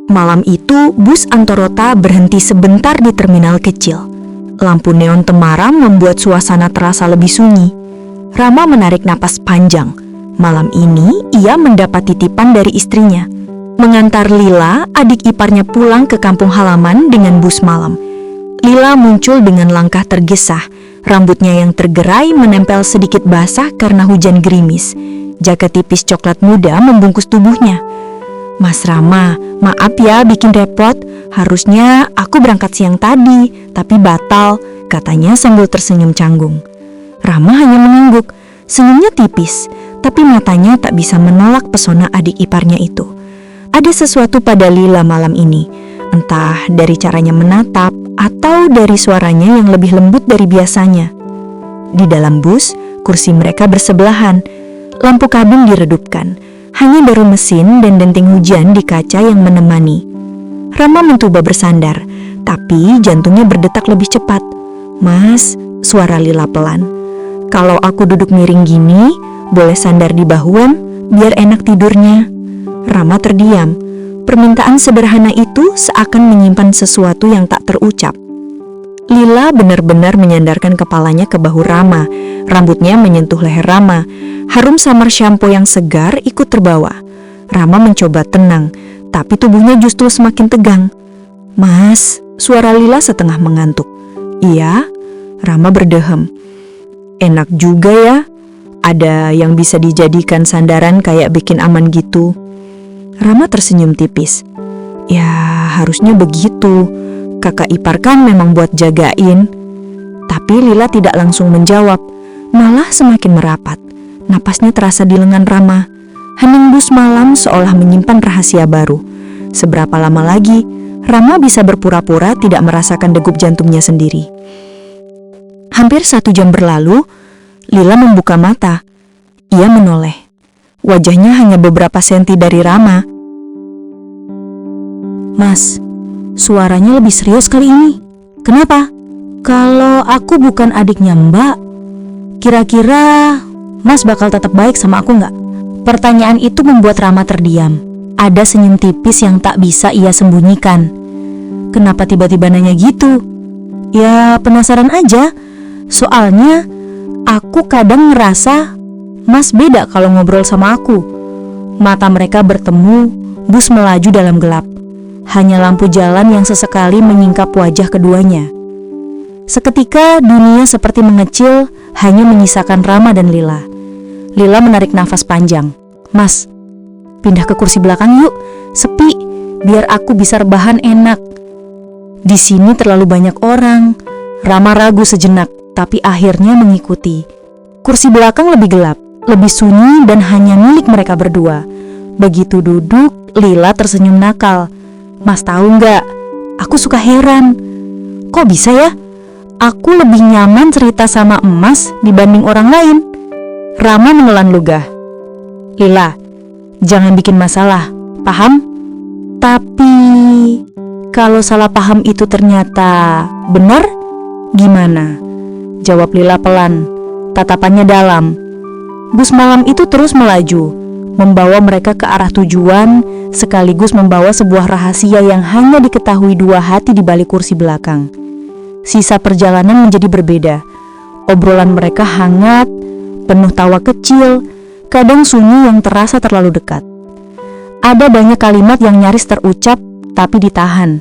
Malam itu, bus Antarota berhenti sebentar di terminal kecil. Lampu neon temaram membuat suasana terasa lebih sunyi. Rama menarik napas panjang. Malam ini, ia mendapat titipan dari istrinya. Mengantar Lila, adik iparnya pulang ke kampung halaman dengan bus malam. Lila muncul dengan langkah tergesa. Rambutnya yang tergerai menempel sedikit basah karena hujan gerimis. Jaket tipis coklat muda membungkus tubuhnya. "Mas Rama, maaf ya bikin repot. Harusnya aku berangkat siang tadi, tapi batal," katanya sambil tersenyum canggung. Rama hanya mengangguk. Senyumnya tipis, tapi matanya tak bisa menolak pesona adik iparnya itu. Ada sesuatu pada Lila malam ini, entah dari caranya menatap atau dari suaranya yang lebih lembut dari biasanya. Di dalam bus, kursi mereka bersebelahan. Lampu kabin diredupkan. Hanya deru mesin dan denting hujan di kaca yang menemani. Rama mencoba bersandar, tapi jantungnya berdetak lebih cepat. "Mas," suara Lila pelan. "Kalau aku duduk miring gini, boleh sandar di bahuan biar enak tidurnya." Rama terdiam. Permintaan sederhana itu seakan menyimpan sesuatu yang tak terucap. Lila benar-benar menyandarkan kepalanya ke bahu Rama. Rambutnya menyentuh leher Rama. Harum samar shampoo yang segar ikut terbawa. Rama mencoba tenang, tapi tubuhnya justru semakin tegang. "Mas," suara Lila setengah mengantuk. "Iya," Rama berdehem. "Enak juga ya, ada yang bisa dijadikan sandaran kayak bikin aman gitu." Rama tersenyum tipis. "Ya, harusnya begitu. Kakak ipar kan memang buat jagain." Tapi Lila tidak langsung menjawab, malah semakin merapat. Napasnya terasa di lengan Rama. Hening bus malam seolah menyimpan rahasia baru. Seberapa lama lagi Rama bisa berpura-pura tidak merasakan degup jantungnya sendiri? Hampir 1 jam berlalu, Lila membuka mata. Ia menoleh. Wajahnya hanya beberapa senti dari Rama. "Mas, suaranya lebih serius kali ini. Kenapa? Kalau aku bukan adiknya Mbak, kira-kira Mas bakal tetap baik sama aku nggak?" Pertanyaan itu membuat Rama terdiam. Ada senyum tipis yang tak bisa ia sembunyikan. "Kenapa tiba-tiba nanya gitu?" "Ya penasaran aja. Soalnya aku kadang ngerasa Mas beda kalau ngobrol sama aku." Mata mereka bertemu, bus melaju dalam gelap. Hanya lampu jalan yang sesekali menyingkap wajah keduanya. Seketika dunia seperti mengecil, hanya menyisakan Rama dan Lila. Lila menarik nafas panjang. "Mas, pindah ke kursi belakang yuk, sepi, biar aku bisa rebahan enak." "Di sini terlalu banyak orang." Rama ragu sejenak, tapi akhirnya mengikuti. Kursi belakang lebih gelap, lebih sunyi dan hanya milik mereka berdua. Begitu duduk, Lila tersenyum nakal. "Mas tahu nggak, aku suka heran. Kok bisa ya? Aku lebih nyaman cerita sama Emas dibanding orang lain." Rama menelan ludah. "Lila, jangan bikin masalah, paham? Tapi kalau salah paham itu ternyata benar, gimana?" Jawab Lila pelan, tatapannya dalam. Bus malam itu terus melaju, membawa mereka ke arah tujuan, sekaligus membawa sebuah rahasia yang hanya diketahui 2 hati di balik kursi belakang. Sisa perjalanan menjadi berbeda. Obrolan mereka hangat, penuh tawa kecil, kadang sunyi yang terasa terlalu dekat. Ada banyak kalimat yang nyaris terucap, tapi ditahan.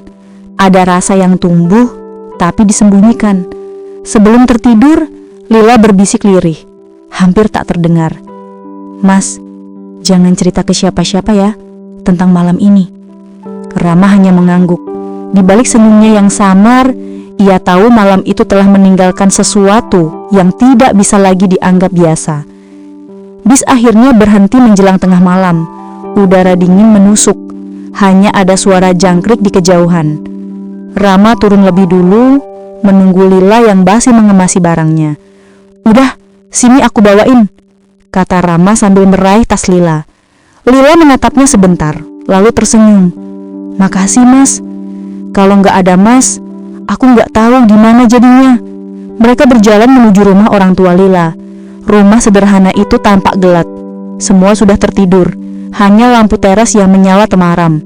Ada rasa yang tumbuh, tapi disembunyikan. Sebelum tertidur, Lila berbisik lirih, hampir tak terdengar. "Mas, jangan cerita ke siapa-siapa ya tentang malam ini." Rama hanya mengangguk. Di balik senyumnya yang samar, ia tahu malam itu telah meninggalkan sesuatu yang tidak bisa lagi dianggap biasa. Bis akhirnya berhenti menjelang tengah malam. Udara dingin menusuk. Hanya ada suara jangkrik di kejauhan. Rama turun lebih dulu, menunggu Lila yang masih mengemasi barangnya. "Udah, sini aku bawain," kata Rama sambil meraih tas Lila. Lila menatapnya sebentar, lalu tersenyum. "Makasih Mas. Kalau nggak ada Mas, aku nggak tahu gimana jadinya." Mereka berjalan menuju rumah orang tua Lila. Rumah sederhana itu tampak gelap. Semua sudah tertidur, hanya lampu teras yang menyala temaram.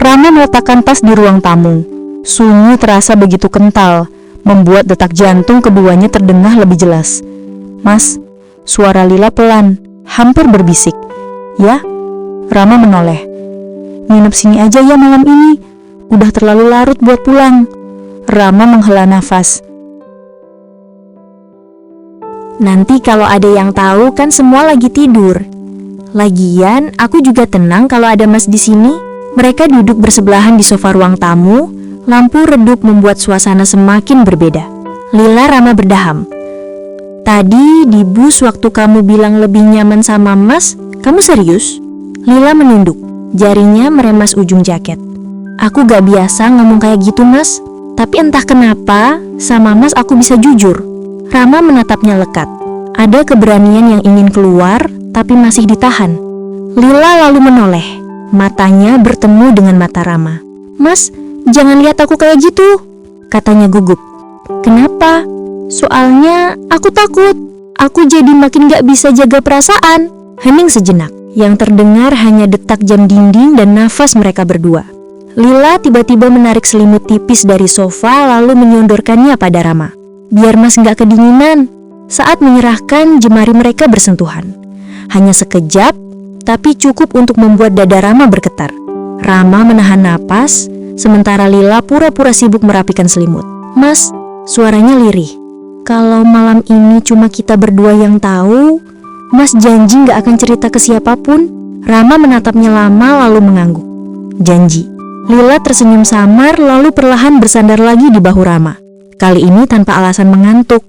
Rama meletakkan tas di ruang tamu. Sunyi terasa begitu kental, membuat detak jantung keduanya terdengar lebih jelas. "Mas," suara Lila pelan, hampir berbisik. "Ya?" Rama menoleh. "Nginep sini aja ya malam ini. Udah terlalu larut buat pulang." Rama menghela nafas. "Nanti kalau ada yang tahu kan semua lagi tidur. Lagian aku juga tenang kalau ada Mas di sini." Mereka duduk bersebelahan di sofa ruang tamu. Lampu redup membuat suasana semakin berbeda. Lila Rama berdaham. "Tadi di bus waktu kamu bilang lebih nyaman sama Mas, kamu serius?" Lila menunduk, jarinya meremas ujung jaket. "Aku gak biasa ngomong kayak gitu, Mas. Tapi entah kenapa, sama Mas aku bisa jujur." Rama menatapnya lekat. Ada keberanian yang ingin keluar, tapi masih ditahan. Lila lalu menoleh. Matanya bertemu dengan mata Rama. "Mas, jangan lihat aku kayak gitu," katanya gugup. "Kenapa?" "Soalnya aku takut. Aku jadi makin gak bisa jaga perasaan." Hening sejenak. Yang terdengar hanya detak jam dinding dan nafas mereka berdua. Lila tiba-tiba menarik selimut tipis dari sofa lalu menyodorkannya pada Rama. "Biar Mas gak kedinginan." Saat menyerahkan, jemari mereka bersentuhan. Hanya sekejap, tapi cukup untuk membuat dada Rama bergetar. Rama menahan napas, sementara Lila pura-pura sibuk merapikan selimut. "Mas," suaranya lirih. "Kalau malam ini cuma kita berdua yang tahu, Mas janji gak akan cerita ke siapapun?" Rama menatapnya lama lalu mengangguk. "Janji." Lila tersenyum samar lalu perlahan bersandar lagi di bahu Rama. Kali ini tanpa alasan mengantuk,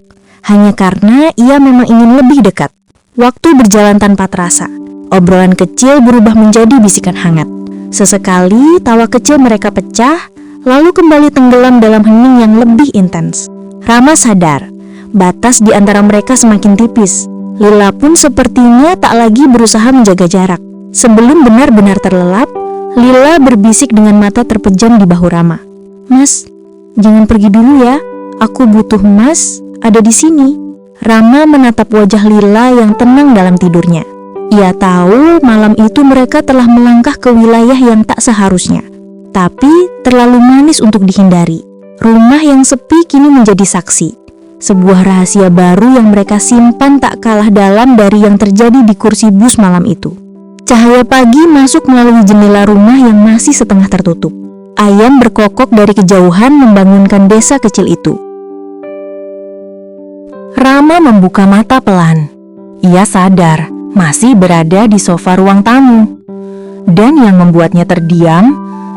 hanya karena ia memang ingin lebih dekat. Waktu berjalan tanpa terasa. Obrolan kecil berubah menjadi bisikan hangat. Sesekali tawa kecil mereka pecah, lalu kembali tenggelam dalam hening yang lebih intens. Rama sadar, batas di antara mereka semakin tipis. Lila pun sepertinya tak lagi berusaha menjaga jarak. Sebelum benar-benar terlelap, Lila berbisik dengan mata terpejam di bahu Rama. "Mas, jangan pergi dulu ya. Aku butuh Mas ada di sini." Rama menatap wajah Lila yang tenang dalam tidurnya. Ia tahu malam itu mereka telah melangkah ke wilayah yang tak seharusnya, tapi terlalu manis untuk dihindari. Rumah yang sepi kini menjadi saksi. Sebuah rahasia baru yang mereka simpan tak kalah dalam dari yang terjadi di kursi bus malam itu. Cahaya pagi masuk melalui jendela rumah yang masih setengah tertutup. Ayam berkokok dari kejauhan membangunkan desa kecil itu. Rama membuka mata pelan. Ia sadar masih berada di sofa ruang tamu. Dan yang membuatnya terdiam,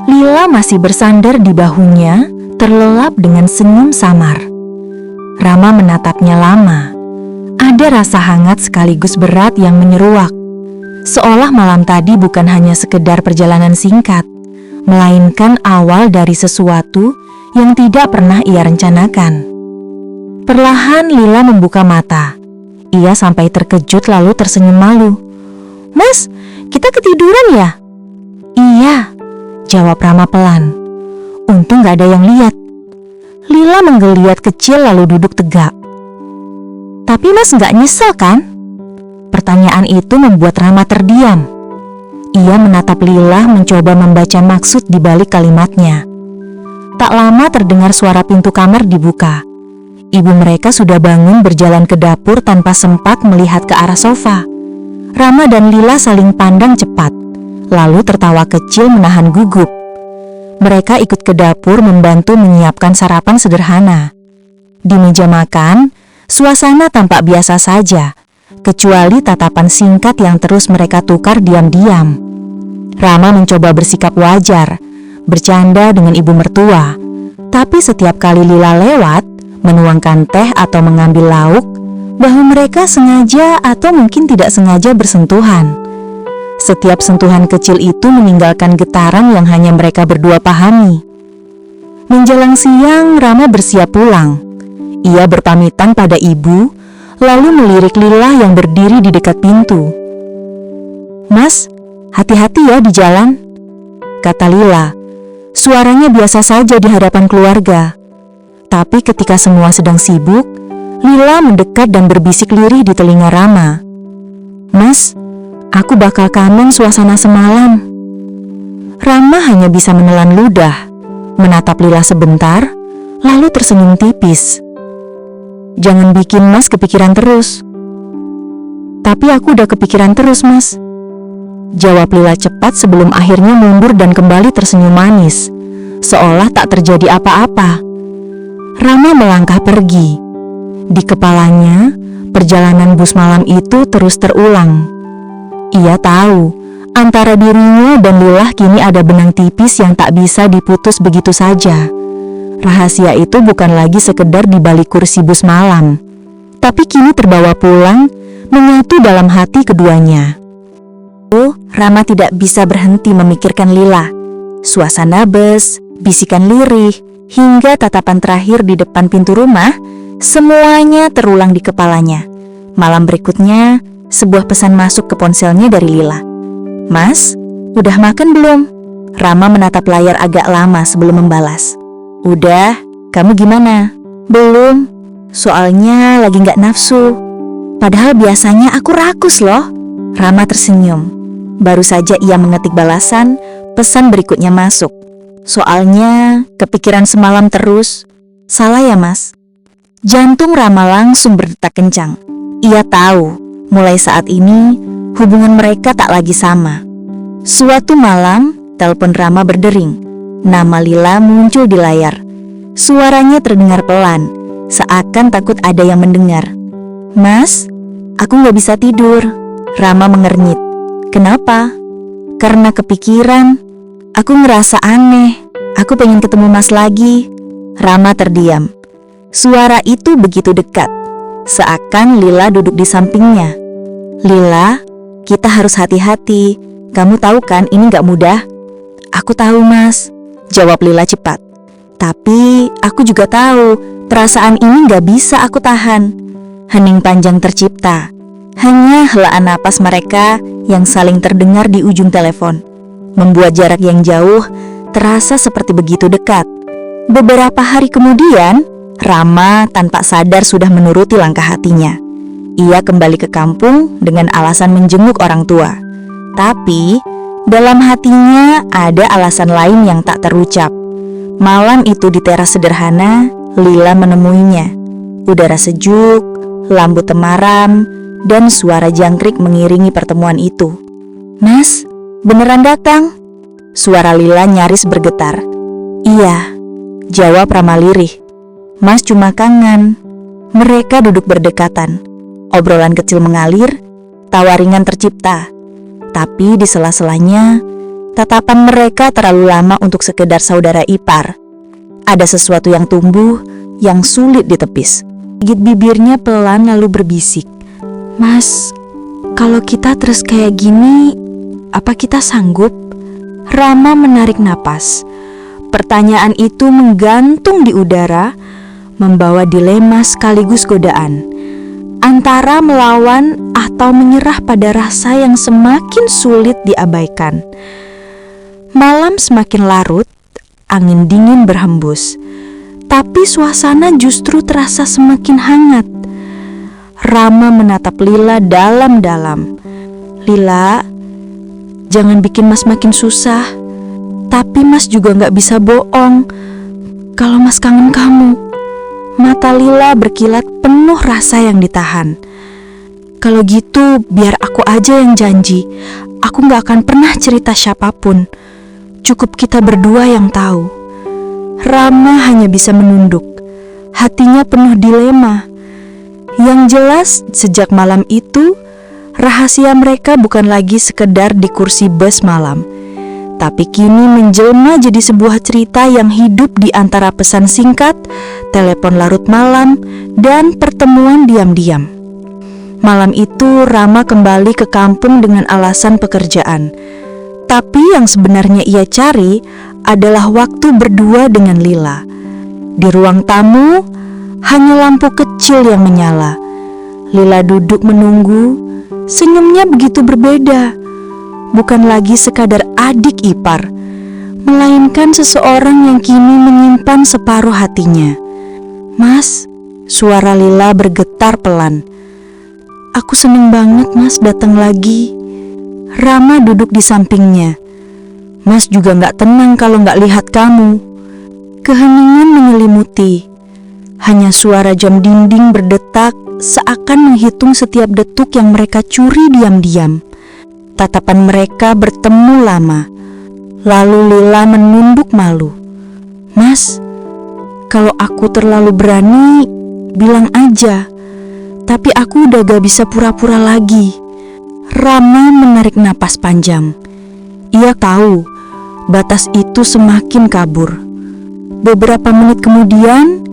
Lila masih bersandar di bahunya, terlelap dengan senyum samar. Rama menatapnya lama. Ada rasa hangat sekaligus berat yang menyeruak. Seolah malam tadi bukan hanya sekedar perjalanan singkat, melainkan awal dari sesuatu yang tidak pernah ia rencanakan. Perlahan Lila membuka mata. Ia sampai terkejut lalu tersenyum malu. "Mas, kita ketiduran ya?" "Iya," jawab Rama pelan. "Untung gak ada yang lihat." Lila menggeliat kecil lalu duduk tegak. "Tapi Mas gak nyesel kan?" Pertanyaan itu membuat Rama terdiam. Ia menatap Lila mencoba membaca maksud di balik kalimatnya. Tak lama terdengar suara pintu kamar dibuka. Ibu mereka sudah bangun berjalan ke dapur tanpa sempat melihat ke arah sofa. Rama dan Lila saling pandang cepat, lalu tertawa kecil menahan gugup. Mereka ikut ke dapur membantu menyiapkan sarapan sederhana. Di meja makan, suasana tampak biasa saja, kecuali tatapan singkat yang terus mereka tukar diam-diam. Rama mencoba bersikap wajar, bercanda dengan ibu mertua. Tapi setiap kali Lila lewat, menuangkan teh atau mengambil lauk, bahu mereka sengaja atau mungkin tidak sengaja bersentuhan. Setiap sentuhan kecil itu meninggalkan getaran yang hanya mereka berdua pahami. Menjelang siang, Rama bersiap pulang. Ia berpamitan pada ibu, lalu melirik Lila yang berdiri di dekat pintu. "Mas, hati-hati ya di jalan," kata Lila. Suaranya biasa saja di hadapan keluarga. Tapi ketika semua sedang sibuk, Lila mendekat dan berbisik lirih di telinga Rama. "Mas, aku bakal kangen suasana semalam." Rama hanya hanya bisa menelan ludah, menatap Lila sebentar, lalu tersenyum tipis. Jangan bikin Mas kepikiran terus. Tapi aku udah kepikiran terus, Mas. Jawab Lila cepat sebelum akhirnya mundur dan kembali tersenyum manis, seolah tak terjadi apa-apa. Rama melangkah pergi. Di kepalanya, perjalanan bus malam itu terus terulang. Ia tahu, antara dirinya dan Lila kini ada benang tipis yang tak bisa diputus begitu saja. Rahasia itu bukan lagi sekedar di balik kursi bus malam, tapi kini terbawa pulang, menyatu dalam hati keduanya. Rama tidak bisa berhenti memikirkan Lila. Suasana bus, bisikan lirih, hingga tatapan terakhir di depan pintu rumah, semuanya terulang di kepalanya. Malam berikutnya, sebuah pesan masuk ke ponselnya dari Lila. Mas, udah makan belum? Rama menatap layar agak lama sebelum membalas. Udah, kamu gimana? Belum, soalnya lagi gak nafsu. Padahal biasanya aku rakus loh. Rama tersenyum. Baru saja ia mengetik balasan, pesan berikutnya masuk. Soalnya kepikiran semalam terus. Salah ya, Mas? Jantung Rama langsung berdetak kencang. Ia tahu, mulai saat ini hubungan mereka tak lagi sama. Suatu malam, telepon Rama berdering. Nama Lila muncul di layar. Suaranya terdengar pelan, seakan takut ada yang mendengar. Mas, aku gak bisa tidur. Rama mengernyit. Kenapa? Karena kepikiran. Aku ngerasa aneh. Aku pengen ketemu Mas lagi. Rama terdiam. Suara itu begitu dekat, seakan Lila duduk di sampingnya. Lila, kita harus hati-hati. Kamu tahu kan ini gak mudah? Aku tahu, Mas, jawab Lila cepat. Tapi aku juga tahu perasaan ini gak bisa aku tahan. Hening panjang tercipta. Hanya helaan napas mereka yang saling terdengar di ujung telepon, membuat jarak yang jauh terasa seperti begitu dekat. Beberapa hari kemudian, Rama tanpa sadar sudah menuruti langkah hatinya. Ia kembali ke kampung dengan alasan menjenguk orang tua. Tapi, dalam hatinya ada alasan lain yang tak terucap. Malam itu di teras sederhana, Lila menemuinya. Udara sejuk, lampu temaram, dan suara jangkrik mengiringi pertemuan itu. Mas, beneran datang? Suara Lila nyaris bergetar. Iya, jawab Rama lirih. Mas cuma kangen. Mereka duduk berdekatan. Obrolan kecil mengalir, tawa ringan tercipta. Tapi di sela-selanya, tatapan mereka terlalu lama untuk sekedar saudara ipar. Ada sesuatu yang tumbuh, yang sulit ditepis. Gigit bibirnya pelan lalu berbisik. Mas, kalau kita terus kayak gini, apa kita sanggup? Rama menarik napas. Pertanyaan itu menggantung di udara, membawa dilema sekaligus godaan. Antara melawan atau menyerah pada rasa yang semakin sulit diabaikan. Malam semakin larut, angin dingin berhembus. Tapi suasana justru terasa semakin hangat. Rama menatap Lila dalam-dalam. Lila, jangan bikin Mas makin susah. Tapi Mas juga gak bisa bohong kalau Mas kangen kamu. Mata Lila berkilat penuh rasa yang ditahan. Kalau gitu biar aku aja yang janji. Aku gak akan pernah cerita siapapun. Cukup kita berdua yang tahu. Rama hanya bisa menunduk. Hatinya penuh dilema. Yang jelas, sejak malam itu, rahasia mereka bukan lagi sekedar di kursi bus malam, tapi kini menjelma jadi sebuah cerita yang hidup di antara pesan singkat, telepon larut malam, dan pertemuan diam-diam. Malam itu, Rama kembali ke kampung dengan alasan pekerjaan. Tapi yang sebenarnya ia cari adalah waktu berdua dengan Lila. Di ruang tamu, hanya lampu kecil yang menyala. Lila duduk menunggu, senyumnya begitu berbeda. Bukan lagi sekadar adik ipar, melainkan seseorang yang kini menyimpan separuh hatinya. Mas, suara Lila bergetar pelan. Aku seneng banget Mas datang lagi. Rama duduk di sampingnya. Mas juga gak tenang kalau gak lihat kamu. Keheningan menyelimuti. Hanya suara jam dinding berdetak seakan menghitung setiap detuk yang mereka curi diam-diam. Tatapan mereka bertemu lama. Lalu Lila menunduk malu. Mas, kalau aku terlalu berani, bilang aja. Tapi aku udah gak bisa pura-pura lagi. Rama menarik napas panjang. Ia tahu batas itu semakin kabur. Beberapa menit kemudian,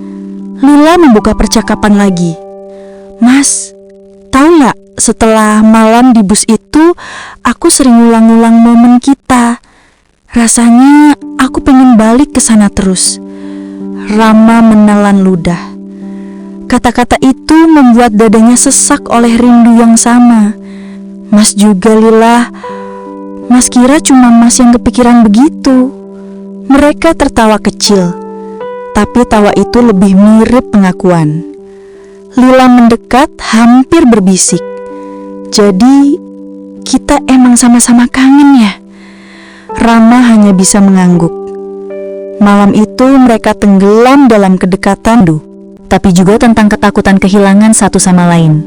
Lila membuka percakapan lagi. Mas, tahu gak, setelah malam di bus itu, aku sering ulang-ulang momen kita. Rasanya aku pengen balik ke sana terus. Rama menelan ludah. Kata-kata itu membuat dadanya sesak oleh rindu yang sama. Mas juga, Lila. Mas kira cuma Mas yang kepikiran begitu. Mereka tertawa kecil, tapi tawa itu lebih mirip pengakuan. Lila mendekat hampir berbisik. Jadi, kita emang sama-sama kangen ya? Rama hanya bisa mengangguk. Malam itu mereka tenggelam dalam kedekatan, tapi juga tentang ketakutan kehilangan satu sama lain.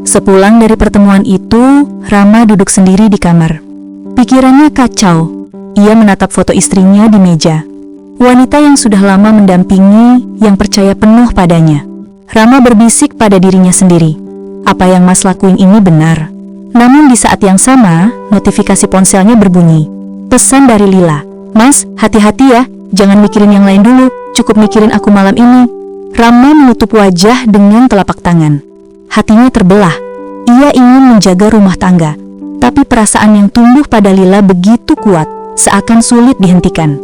Sepulang dari pertemuan itu, Rama duduk sendiri di kamar. Pikirannya kacau. Ia menatap foto istrinya di meja. Wanita yang sudah lama mendampingi, yang percaya penuh padanya. Rama berbisik pada dirinya sendiri. Apa yang Mas lakuin ini benar. Namun di saat yang sama, notifikasi ponselnya berbunyi. Pesan dari Lila. Mas, hati-hati ya. Jangan mikirin yang lain dulu. Cukup mikirin aku malam ini. Rama menutup wajah dengan telapak tangan. Hatinya terbelah. Ia ingin menjaga rumah tangga. Tapi perasaan yang tumbuh pada Lila begitu kuat, seakan sulit dihentikan.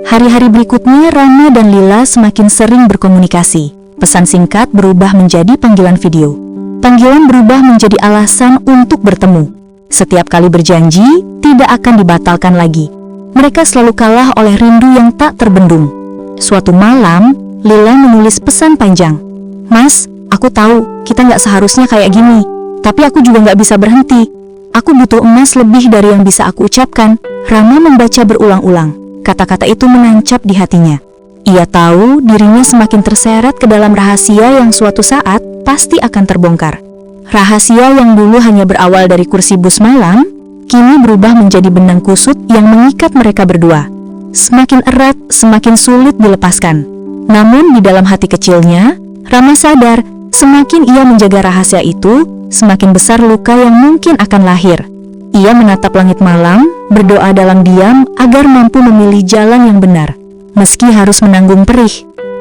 Hari-hari berikutnya, Rama dan Lila semakin sering berkomunikasi. Pesan singkat berubah menjadi panggilan video. Panggilan berubah menjadi alasan untuk bertemu. Setiap kali berjanji, tidak akan dibatalkan lagi. Mereka selalu kalah oleh rindu yang tak terbendung. Suatu malam, Lila menulis pesan panjang. Mas, aku tahu kita gak seharusnya kayak gini, tapi aku juga gak bisa berhenti. Aku butuh emas lebih dari yang bisa aku ucapkan. Rama membaca berulang-ulang. Kata-kata itu menancap di hatinya. Ia tahu dirinya semakin terseret ke dalam rahasia yang suatu saat pasti akan terbongkar. Rahasia yang dulu hanya berawal dari kursi bus malam, kini berubah menjadi benang kusut yang mengikat mereka berdua. Semakin erat, semakin sulit dilepaskan. Namun di dalam hati kecilnya, Rama sadar, semakin ia menjaga rahasia itu, semakin besar luka yang mungkin akan lahir. Ia menatap langit malam, berdoa dalam diam agar mampu memilih jalan yang benar, meski harus menanggung perih.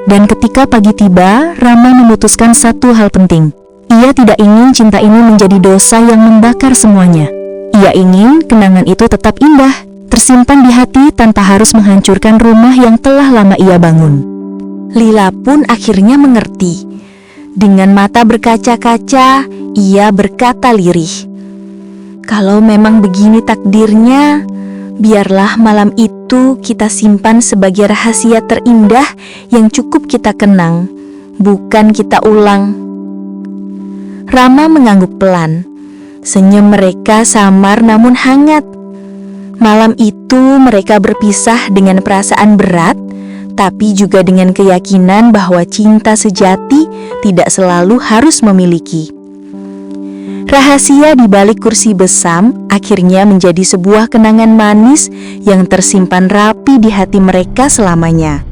Dan ketika pagi tiba, Rama memutuskan satu hal penting. Ia tidak ingin cinta ini menjadi dosa yang membakar semuanya. Ia ingin kenangan itu tetap indah, tersimpan di hati tanpa harus menghancurkan rumah yang telah lama ia bangun. Lila pun akhirnya mengerti. Dengan mata berkaca-kaca, ia berkata lirih. Kalau memang begini takdirnya, biarlah malam itu kita simpan sebagai rahasia terindah yang cukup kita kenang, bukan kita ulang. Rama mengangguk pelan. Senyum mereka samar namun hangat. Malam itu mereka berpisah dengan perasaan berat, tapi juga dengan keyakinan bahwa cinta sejati tidak selalu harus memiliki. Rahasia di balik kursi besam akhirnya menjadi sebuah kenangan manis yang tersimpan rapi di hati mereka selamanya.